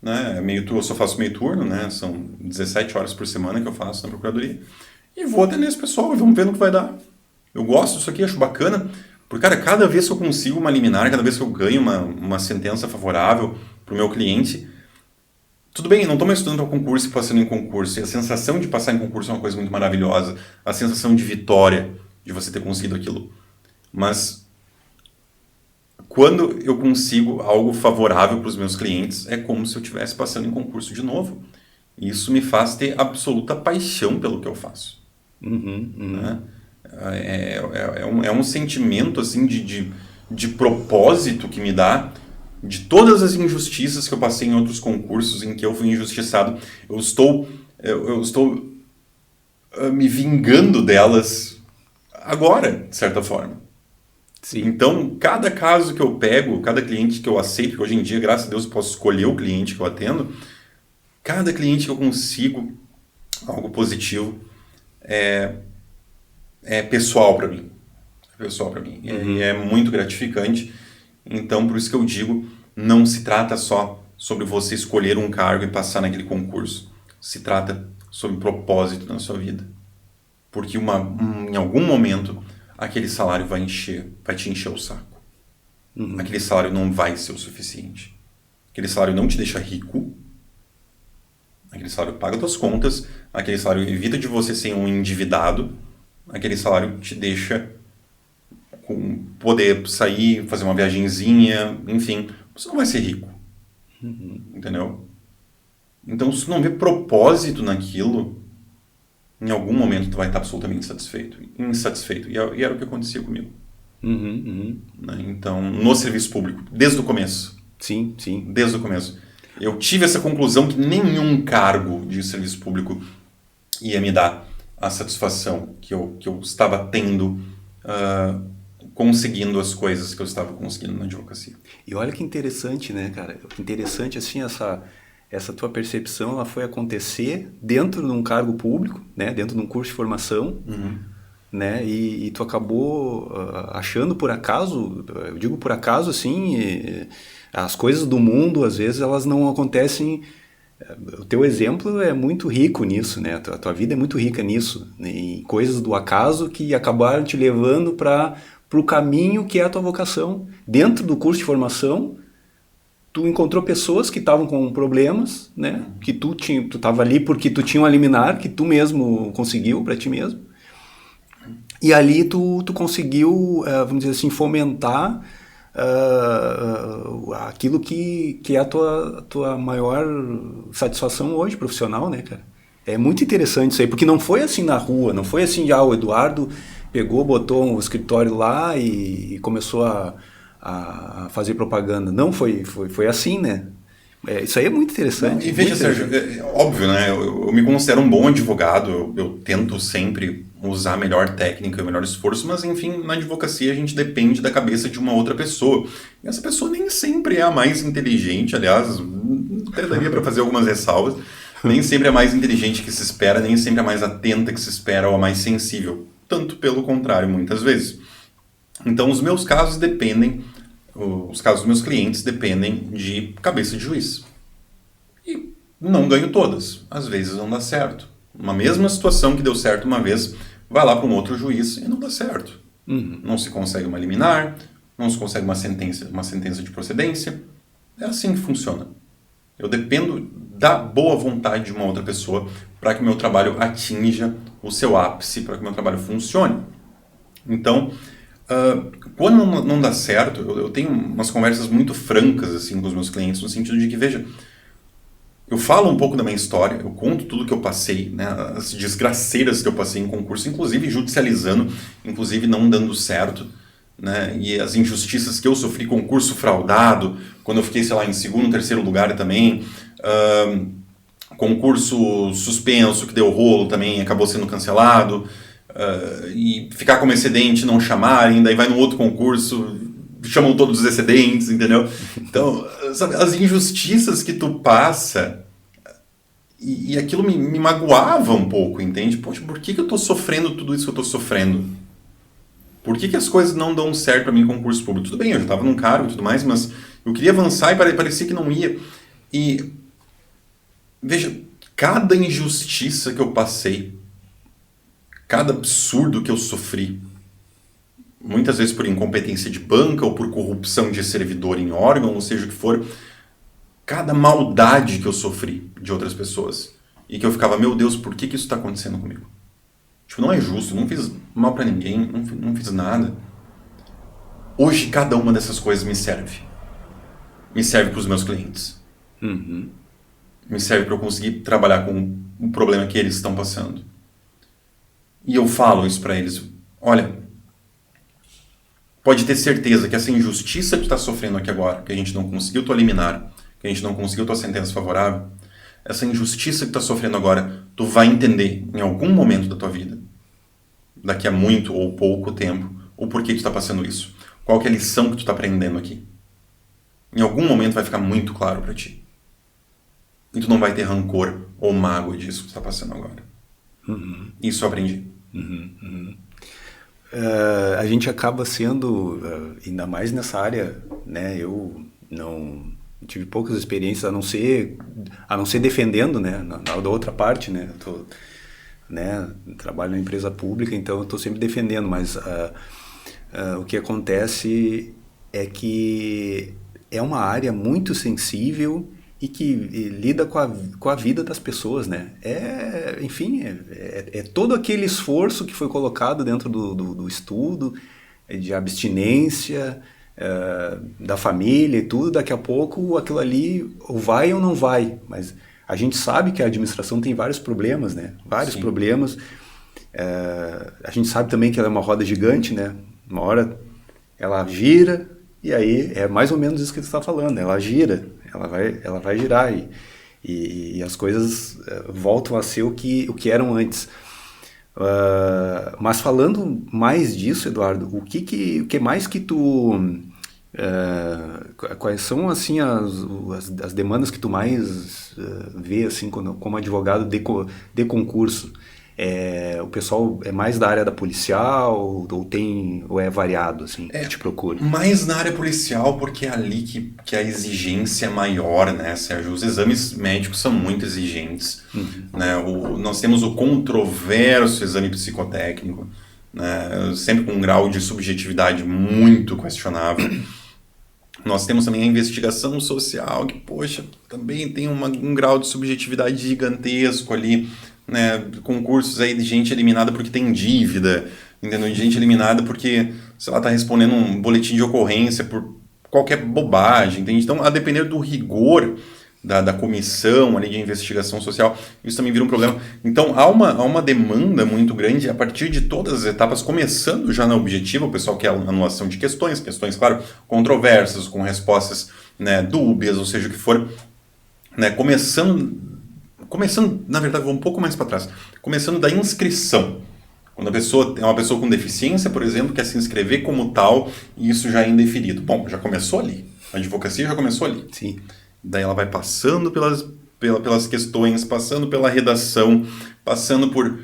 né? Eu só faço meio turno, né? São 17 horas por semana que eu faço na procuradoria. E vou atender esse pessoal e vamos ver no que vai dar. Eu gosto disso aqui, acho bacana, porque, cara, cada vez que eu consigo uma liminar, cada vez que eu ganho uma sentença favorável para o meu cliente, tudo bem, não estou mais estudando para concurso e passando em concurso. E a sensação de passar em concurso é uma coisa muito maravilhosa. A sensação de vitória, de você ter conseguido aquilo. Mas quando eu consigo algo favorável para os meus clientes, é como se eu estivesse passando em concurso de novo. E isso me faz ter absoluta paixão pelo que eu faço. Né? É um sentimento assim, de propósito que me dá. De todas as injustiças que eu passei em outros concursos em que eu fui injustiçado, eu estou me vingando delas agora, de certa forma. Sim. Então, cada caso que eu pego, cada cliente que eu aceito, porque hoje em dia, graças a Deus, eu posso escolher o cliente que eu atendo, cada cliente que eu consigo algo positivo é pessoal para mim. E é muito gratificante. Então, por isso que eu digo, não se trata só sobre você escolher um cargo e passar naquele concurso. Se trata sobre propósito na sua vida. Porque em algum momento, aquele salário vai te encher o saco. Aquele salário não vai ser o suficiente. Aquele salário não te deixa rico. Aquele salário paga suas contas. Aquele salário evita de você ser um endividado. Aquele salário te deixa com poder sair, fazer uma viagenzinha, enfim, você não vai ser rico. Entendeu? Então, se não vê propósito naquilo, em algum momento tu vai estar absolutamente insatisfeito. E era o que acontecia comigo. Né? Então, no serviço público, desde o começo. Sim. Desde o começo. Eu tive essa conclusão que nenhum cargo de serviço público ia me dar a satisfação que eu estava tendo conseguindo as coisas que eu estava conseguindo na advocacia. E olha que interessante, né, cara? Que interessante, assim, essa tua percepção, ela foi acontecer dentro de um cargo público, né? Dentro de um curso de formação, né? E tu acabou achando por acaso, eu digo por acaso, assim, as coisas do mundo, às vezes, elas não acontecem. O teu exemplo é muito rico nisso, né? A tua vida é muito rica nisso, né? Em coisas do acaso que acabaram te levando para o caminho que é a tua vocação. Dentro do curso de formação, tu encontrou pessoas que estavam com problemas, né? Que tu estava ali porque tu tinha um liminar que tu mesmo conseguiu para ti mesmo. E ali tu conseguiu, vamos dizer assim, fomentar aquilo que é a tua maior satisfação hoje profissional, né, cara? É muito interessante isso aí, porque não foi assim na rua, não foi assim, o Eduardo pegou, botou um escritório lá e começou a fazer propaganda. Não foi assim, né? Isso aí é muito interessante. E veja, Sérgio, óbvio, né? Eu me considero um bom advogado, eu tento sempre usar a melhor técnica, o melhor esforço, mas enfim, na advocacia a gente depende da cabeça de uma outra pessoa. E essa pessoa nem sempre é a mais inteligente, aliás, até daria para fazer algumas ressalvas, nem sempre é a mais inteligente que se espera, nem sempre é a mais atenta que se espera ou a mais sensível. Tanto pelo contrário, muitas vezes. Então, os meus casos dos meus clientes dependem de cabeça de juiz. E não ganho todas. Às vezes não dá certo. Uma mesma situação que deu certo uma vez, vai lá para um outro juiz e não dá certo. Não se consegue uma liminar, não se consegue uma sentença de procedência. É assim que funciona. Eu dependo da boa vontade de uma outra pessoa para que o meu trabalho atinja o seu ápice, para que o meu trabalho funcione. Então, quando não dá certo, eu tenho umas conversas muito francas assim, com os meus clientes, no sentido de que, veja, eu falo um pouco da minha história, eu conto tudo que eu passei, né, as desgraceiras que eu passei em concurso, inclusive judicializando, inclusive não dando certo, né, e as injustiças que eu sofri, concurso fraudado, quando eu fiquei, sei lá, em segundo, terceiro lugar também, concurso suspenso que deu rolo também, acabou sendo cancelado, e ficar como excedente, não chamarem, daí vai no outro concurso, chamam todos os excedentes, entendeu? Então, sabe, as injustiças que tu passa, e aquilo me magoava um pouco, entende? Poxa, por que eu tô sofrendo tudo isso que eu tô sofrendo? Por que as coisas não dão certo para mim em concurso público? Tudo bem, eu já estava num cargo e tudo mais, mas eu queria avançar e parecia que não ia. E, veja, cada injustiça que eu passei, cada absurdo que eu sofri, muitas vezes por incompetência de banca ou por corrupção de servidor em órgão, ou seja o que for, cada maldade que eu sofri de outras pessoas e que eu ficava, meu Deus, por que isso está acontecendo comigo? Tipo, não é justo, não fiz mal para ninguém, não fiz nada. Hoje cada uma dessas coisas me serve. Me serve para os meus clientes. Me serve para eu conseguir trabalhar com o problema que eles estão passando. E eu falo isso para eles. Olha, pode ter certeza que essa injustiça que tu está sofrendo aqui agora, que a gente não conseguiu tua liminar, que a gente não conseguiu tua sentença favorável, essa injustiça que tu está sofrendo agora, tu vai entender em algum momento da tua vida, daqui a muito ou pouco tempo, o porquê tu está passando isso. Qual que é a lição que tu está aprendendo aqui. Em algum momento vai ficar muito claro para ti. E tu não vai ter rancor ou mágoa disso que tu está passando agora. Isso eu aprendi. A gente acaba sendo, ainda mais nessa área, né? Eu não tive poucas experiências, a não ser defendendo, né? Da outra parte, né? Eu trabalho na empresa pública, então eu estou sempre defendendo, mas o que acontece é que é uma área muito sensível e que lida com a vida das pessoas, né? Enfim, todo aquele esforço que foi colocado dentro do estudo, de abstinência, da família e tudo, daqui a pouco aquilo ali ou vai ou não vai, mas a gente sabe que a administração tem vários problemas, né? Vários problemas. A gente sabe também que ela é uma roda gigante, né? Uma hora ela gira e aí é mais ou menos isso que você está falando, ela gira. Ela vai girar e as coisas voltam a ser o que eram antes. Mas falando mais disso, Eduardo, o que mais que tu... quais são assim as demandas que tu mais vê assim, como advogado de concurso? O pessoal é mais da área da policial ou é variado assim, que te procura? Mais na área policial, porque é ali que a exigência é maior, né, Sérgio? Os exames médicos são muito exigentes, né? Nós temos o controverso exame psicotécnico, né, sempre com um grau de subjetividade muito questionável. Nós temos também a investigação social, que, poxa, também tem um grau de subjetividade gigantesco ali, né, concursos aí de gente eliminada porque tem dívida, entendeu? De gente eliminada porque, sei lá, tá respondendo um boletim de ocorrência por qualquer bobagem, entende? Então, a depender do rigor da comissão ali de investigação social, isso também vira um problema. Então, há uma demanda muito grande a partir de todas as etapas, começando já na objetiva, o pessoal quer a anulação de questões, claro, controversas, com respostas, né, dúbias, ou seja, o que for. né? Começando, na verdade, vou um pouco mais para trás. Começando da inscrição. Quando a pessoa é uma pessoa com deficiência, por exemplo, quer se inscrever como tal, e isso já é indeferido. Bom, já começou ali. A advocacia já começou ali. Sim. Daí ela vai passando pelas questões, passando pela redação, passando por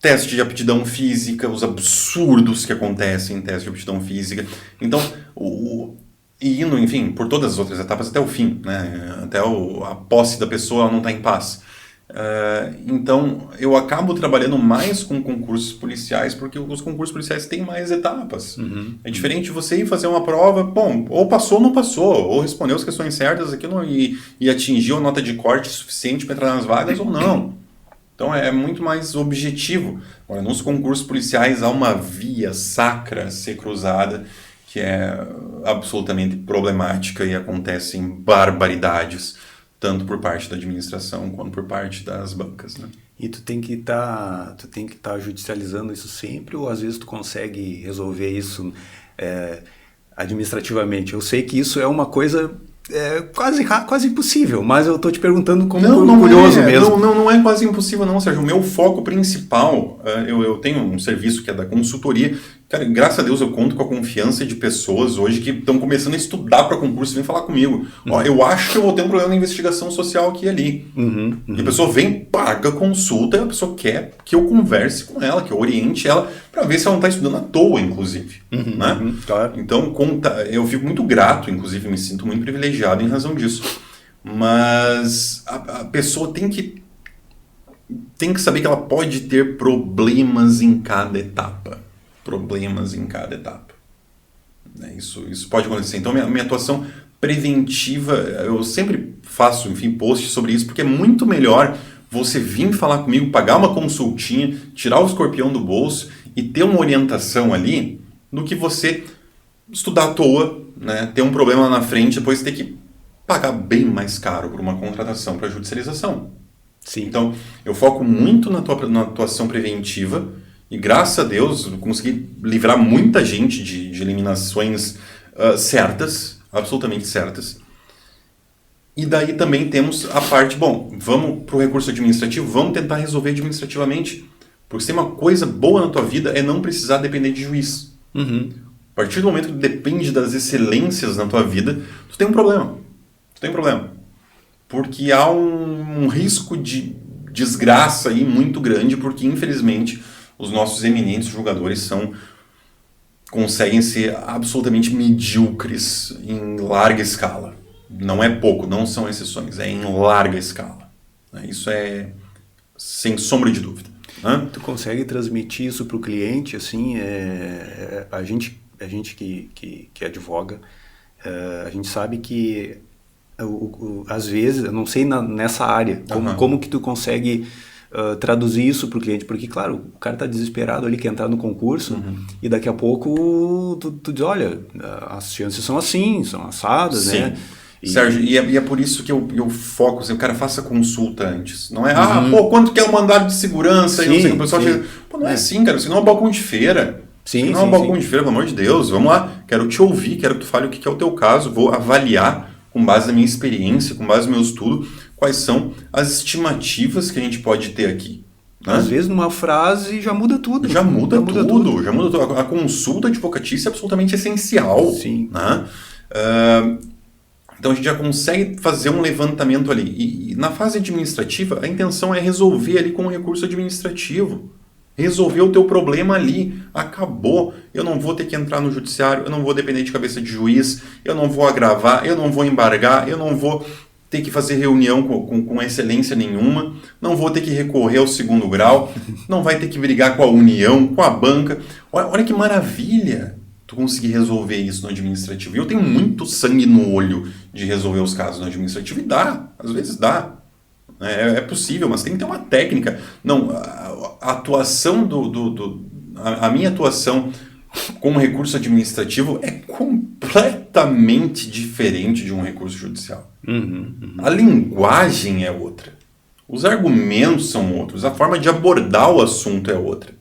teste de aptidão física, os absurdos que acontecem em teste de aptidão física. Então, e indo, enfim, por todas as outras etapas até o fim, né? Até a posse da pessoa ela não está em paz. Então, eu acabo trabalhando mais com concursos policiais, porque os concursos policiais têm mais etapas. É diferente de você ir fazer uma prova, bom, ou passou ou não passou, ou respondeu as questões certas aqui e atingiu a nota de corte suficiente para entrar nas vagas ou não. Então, é muito mais objetivo. Agora, nos concursos policiais há uma via sacra a ser cruzada, que é absolutamente problemática e acontecem barbaridades, tanto por parte da administração quanto por parte das bancas, né? E tu tem que estar judicializando isso sempre, ou às vezes tu consegue resolver isso administrativamente? Eu sei que isso é uma coisa quase impossível, mas eu estou te perguntando como curioso mesmo. Não é quase impossível não, Sérgio. O meu foco principal, eu tenho um serviço que é da consultoria. Cara, graças a Deus eu conto com a confiança de pessoas hoje que estão começando a estudar para concurso e vêm falar comigo. Ó, eu acho que eu vou ter um problema na investigação social aqui e ali. E a pessoa vem, paga a consulta, e a pessoa quer que eu converse com ela, que eu oriente ela, para ver se ela não está estudando à toa, inclusive. Né? Claro. Então, eu fico muito grato, inclusive me sinto muito privilegiado em razão disso. Mas a pessoa tem que saber que ela pode ter problemas em cada etapa. Isso pode acontecer. Então, minha atuação preventiva, eu sempre faço, enfim, posts sobre isso, porque é muito melhor você vir falar comigo, pagar uma consultinha, tirar o escorpião do bolso e ter uma orientação ali, do que você estudar à toa, né, ter um problema lá na frente, depois ter que pagar bem mais caro por uma contratação para judicialização. Sim. Então, eu foco muito na atuação preventiva e, graças a Deus, eu consegui livrar muita gente de eliminações certas, absolutamente certas. E daí também temos a parte, bom, vamos para o recurso administrativo, vamos tentar resolver administrativamente. Porque se tem uma coisa boa na tua vida é não precisar depender de juiz. A partir do momento que depende das excelências na tua vida, tu tem um problema. Porque há um risco de desgraça aí muito grande, porque infelizmente os nossos eminentes julgadores conseguem ser absolutamente medíocres em larga escala. Não é pouco, não são exceções, é em larga escala. Isso é sem sombra de dúvida. Tu consegue transmitir isso para o cliente, assim, a gente que advoga, a gente sabe que às vezes, eu não sei nessa área, como que tu consegue traduzir isso para o cliente, porque claro, o cara está desesperado ali, quer entrar no concurso, e daqui a pouco tu diz, olha, as chances são assim, são assadas, Sim. né? Sérgio, e é por isso que eu foco, assim, o cara faça consulta antes. Não é, quanto que é um mandado de segurança? Sim, e não sei, o pessoal chega, não é assim, cara, isso não é um balcão de feira. Isso não é um balcão de feira, pelo amor de Deus. Vamos lá, quero te ouvir, quero que tu fale o que é o teu caso, vou avaliar com base na minha experiência, com base no meu estudo, quais são as estimativas que a gente pode ter aqui. Né? Às vezes numa frase já muda tudo. Já muda tudo. A consulta advocatícia é absolutamente essencial. Sim. Né? Então a gente já consegue fazer um levantamento ali. E na fase administrativa, a intenção é resolver ali com o recurso administrativo. Resolver o teu problema ali. Acabou. Eu não vou ter que entrar no judiciário, eu não vou depender de cabeça de juiz, eu não vou agravar, eu não vou embargar, eu não vou ter que fazer reunião com excelência nenhuma, não vou ter que recorrer ao segundo grau, não vai ter que brigar com a União, com a banca. Olha que maravilha tu conseguir resolver isso no administrativo. E eu tenho muito sangue no olho de resolver os casos no administrativo, e dá, às vezes dá. É possível, mas tem que ter uma técnica. Não, a atuação a minha atuação com recurso administrativo é completamente diferente de um recurso judicial. A linguagem é outra. Os argumentos são outros. A forma de abordar o assunto é outra.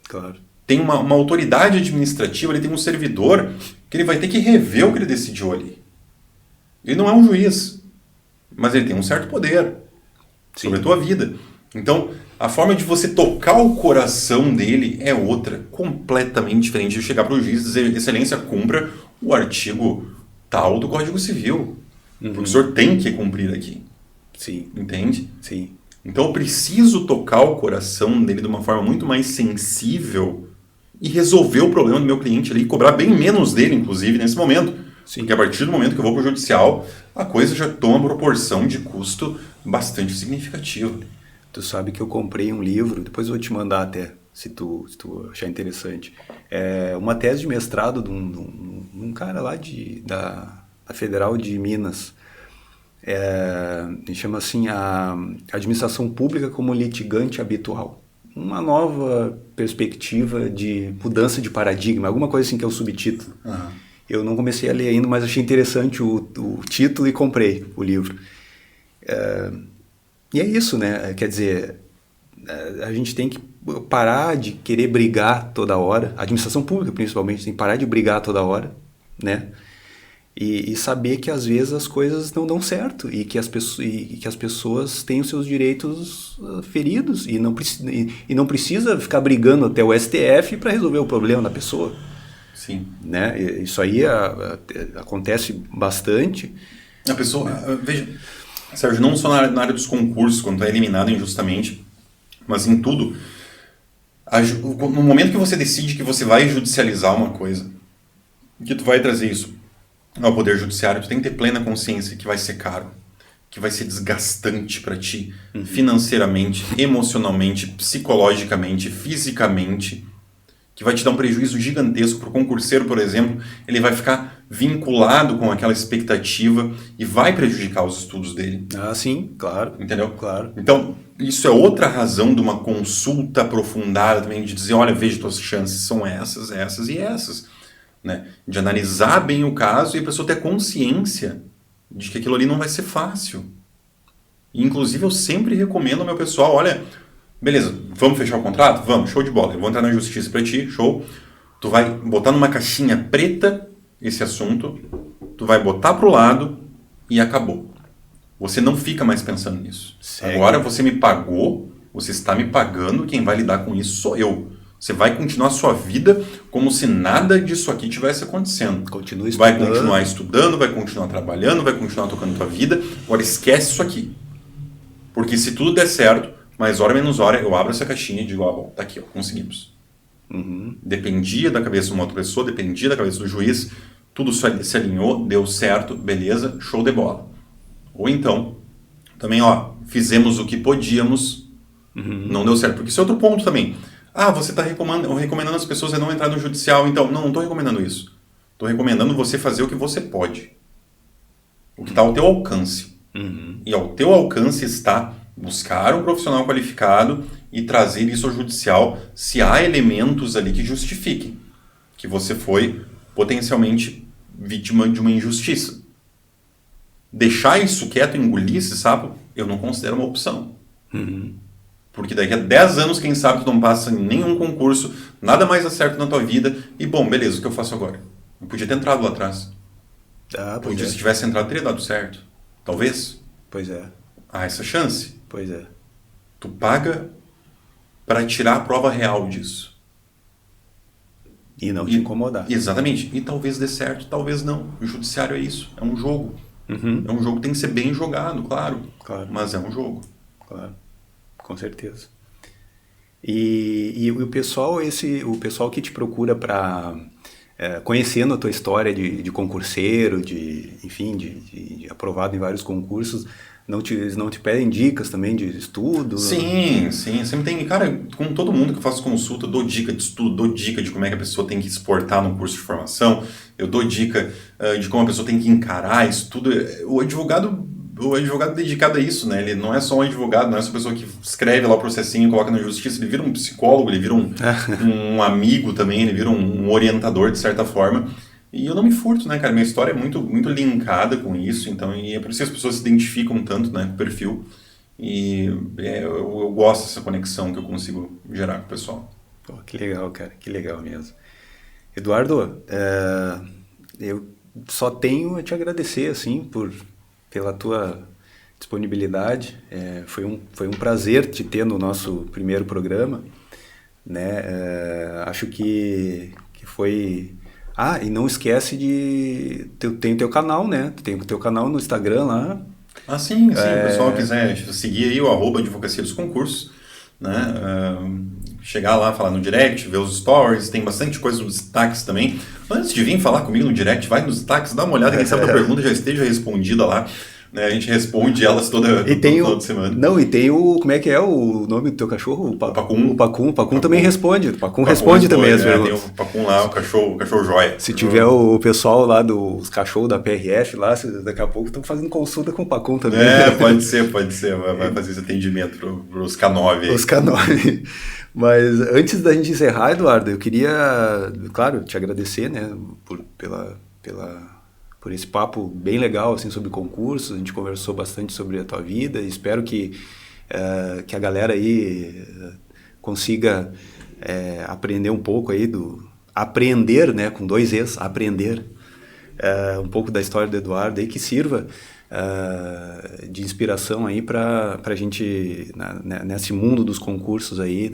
Claro. Tem uma autoridade administrativa, ele tem um servidor que ele vai ter que rever o que ele decidiu ali. Ele não é um juiz. mas ele tem um certo poder sobre a Sim. tua vida. Então, a forma de você tocar o coração dele é outra, completamente diferente de chegar para o juiz e dizer, excelência, cumpra o artigo tal do Código Civil. Porque o senhor tem que cumprir aqui. Sim. Entende? Sim. Então eu preciso tocar o coração dele de uma forma muito mais sensível e resolver o problema do meu cliente ali, e cobrar bem menos dele, inclusive, nesse momento. Sim. Porque a partir do momento que eu vou para o judicial, a coisa já toma uma proporção de custo bastante significativa. Tu sabe que eu comprei um livro, depois eu vou te mandar até, se tu achar interessante. É uma tese de mestrado de um cara lá da Federal de Minas. Chama assim a administração pública como litigante habitual. Uma nova perspectiva de mudança de paradigma, alguma coisa assim que é o subtítulo. Uhum. Eu não comecei a ler ainda, mas achei interessante o título e comprei o livro. E é isso, né? Quer dizer, a gente tem que parar de querer brigar toda hora, a administração pública principalmente, tem que parar de brigar toda hora, né? E saber que às vezes as coisas não dão certo e que as pessoas têm os seus direitos feridos e não precisa ficar brigando até o STF para resolver o problema da pessoa. Sim. Né? Isso aí acontece bastante. A pessoa, veja, Sérgio, não só na área dos concursos, quando é eliminado injustamente, mas em tudo. No momento que você decide que você vai judicializar uma coisa, que tu vai trazer isso ao Poder Judiciário, tu tem que ter plena consciência que vai ser caro, que vai ser desgastante para ti, financeiramente, emocionalmente, psicologicamente, fisicamente, que vai te dar um prejuízo gigantesco. Para o concurseiro, por exemplo, ele vai ficar vinculado com aquela expectativa e vai prejudicar os estudos dele. Ah, sim, claro. Entendeu? Claro. Então, isso é outra razão de uma consulta aprofundada também, de dizer, olha, veja, tuas chances são essas, essas e essas. Né? De analisar bem o caso e a pessoa ter consciência de que aquilo ali não vai ser fácil. E, inclusive, eu sempre recomendo ao meu pessoal, olha, beleza, vamos fechar o contrato? Vamos, show de bola. Eu vou entrar na justiça para ti, show. Tu vai botar numa caixinha preta esse assunto, tu vai botar pro lado e acabou. Você não fica mais pensando nisso. Segue. Agora você me pagou, você está me pagando, quem vai lidar com isso sou eu. Você vai continuar a sua vida como se nada disso aqui tivesse acontecendo. Continua estudando. Vai continuar estudando, vai continuar trabalhando, vai continuar tocando tua vida. Agora esquece isso aqui. Porque se tudo der certo, mais hora menos hora, eu abro essa caixinha e digo, bom, tá aqui, ó, conseguimos. Uhum. Dependia da cabeça de uma outra pessoa, dependia da cabeça do juiz, tudo se alinhou, deu certo, beleza, show de bola. Ou então, também, fizemos o que podíamos, não deu certo. Porque isso é outro ponto também. Você está recomendando as pessoas a não entrar no judicial, então. Não estou recomendando isso. Estou recomendando você fazer o que você pode. O que está ao teu alcance. E ao teu alcance está buscar um profissional qualificado e trazer isso ao judicial se há elementos ali que justifiquem que você foi potencialmente vítima de uma injustiça. Deixar isso quieto, engolir esse sapo, eu não considero uma opção. Porque daqui a 10 anos, quem sabe, tu não passa em nenhum concurso, nada mais acerta na tua vida, e bom, beleza, o que eu faço agora? Eu podia ter entrado lá atrás. Pois Se tivesse entrado, teria dado certo. Talvez. Pois é. Há essa chance. Pois é. Tu paga para tirar a prova real disso. E não te incomodar. Exatamente. E talvez dê certo, talvez não. O judiciário é isso. É um jogo. É um jogo que tem que ser bem jogado, claro. Mas é um jogo. Claro. Com certeza. E o pessoal que te procura para conhecendo a tua história de concurseiro, enfim, de aprovado em vários concursos, eles não te pedem dicas também de estudo? Sim. Sempre tem, cara, com todo mundo que eu faço consulta, eu dou dica de estudo, dou dica de como é que a pessoa tem que se portar num curso de formação, eu dou dica de como a pessoa tem que encarar isso tudo. O advogado dedicado a isso, né? Ele não é só um advogado, não é só uma pessoa que escreve lá o processinho e coloca na justiça, ele vira um psicólogo, ele vira um amigo também, ele vira um orientador de certa forma. E eu não me furto, né, cara? Minha história é muito, muito linkada com isso, então, e é por isso que as pessoas se identificam tanto, né, com o perfil. E eu gosto dessa conexão que eu consigo gerar com o pessoal. Pô, que legal, cara, que legal mesmo. Eduardo, eu só tenho a te agradecer, assim, pela tua disponibilidade. Foi um prazer te ter no nosso primeiro programa, né? Acho que foi... e não esquece de... Tem o teu canal, né? Tem o teu canal no Instagram lá. Sim. O pessoal quiser seguir aí o @Advocacia dos Concursos, né? Chegar lá, falar no direct, ver os stories, tem bastante coisa nos destaques também. Antes de vir falar comigo no direct, vai nos destaques, dá uma olhada, quem sabe a pergunta já esteja respondida lá. Né? A gente responde elas toda semana. Não, e tem o... Como é que é o nome do teu cachorro? O Pacum. O Pacum também responde. O Pacum responde também as perguntas. Tem o Pacum lá, o cachorro joia. Se tiver o pessoal lá dos cachorros da PRF lá, daqui a pouco estão fazendo consulta com o Pacum também. Pode ser. Vai fazer esse atendimento para os K9 aí. Os K9. Mas antes da gente encerrar, Eduardo, eu queria, claro, te agradecer, né, por esse papo bem legal assim, sobre concursos. A gente conversou bastante sobre a tua vida. Espero que a galera aí consiga aprender um pouco aí aprender, né, com 2 Es, aprender um pouco da história do Eduardo aí, que sirva de inspiração aí para a gente nesse mundo dos concursos aí,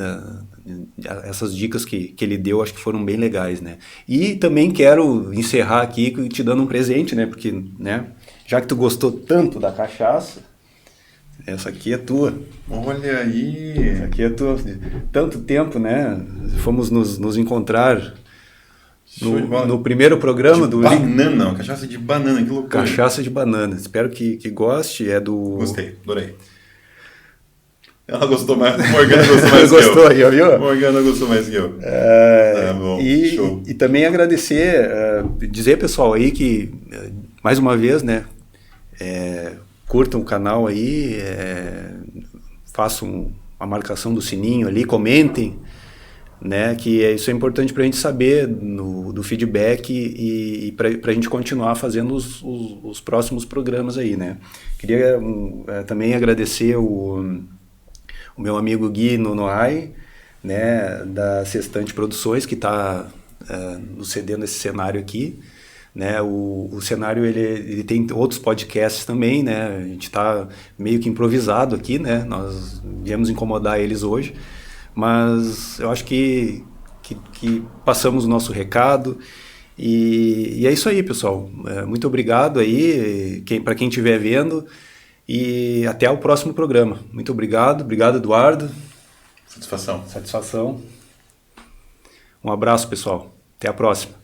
essas dicas que ele deu, acho que foram bem legais, né? E também quero encerrar aqui te dando um presente, né? Porque, né, já que tu gostou tanto da cachaça, essa aqui é tua. Olha aí! Essa aqui é tua. Tanto tempo, né? Fomos nos encontrar no primeiro programa do... Banana, cachaça de banana, que loucura. Cachaça de banana. Espero que goste. Gostei, adorei. Ela gostou mais, Morgana gostou mais que eu. Gostou, já viu? Morgana gostou mais que eu. Bom, show. E também agradecer, dizer, pessoal, aí que, mais uma vez, né, curtam o canal aí, façam a marcação do sininho ali, comentem, né, que isso é importante para a gente saber do feedback e para a gente continuar fazendo os próximos programas aí, né. Queria também agradecer o meu amigo Gui Nonoai, né, da Sextante Produções, que está nos cedendo esse cenário aqui, né. O cenário ele tem outros podcasts também, né, a gente está meio que improvisado aqui, né, nós viemos incomodar eles hoje, mas eu acho que passamos o nosso recado e é isso aí, pessoal. Muito obrigado aí para quem estiver vendo e até o próximo programa. Muito obrigado, Eduardo. Satisfação. Um abraço, pessoal. Até a próxima.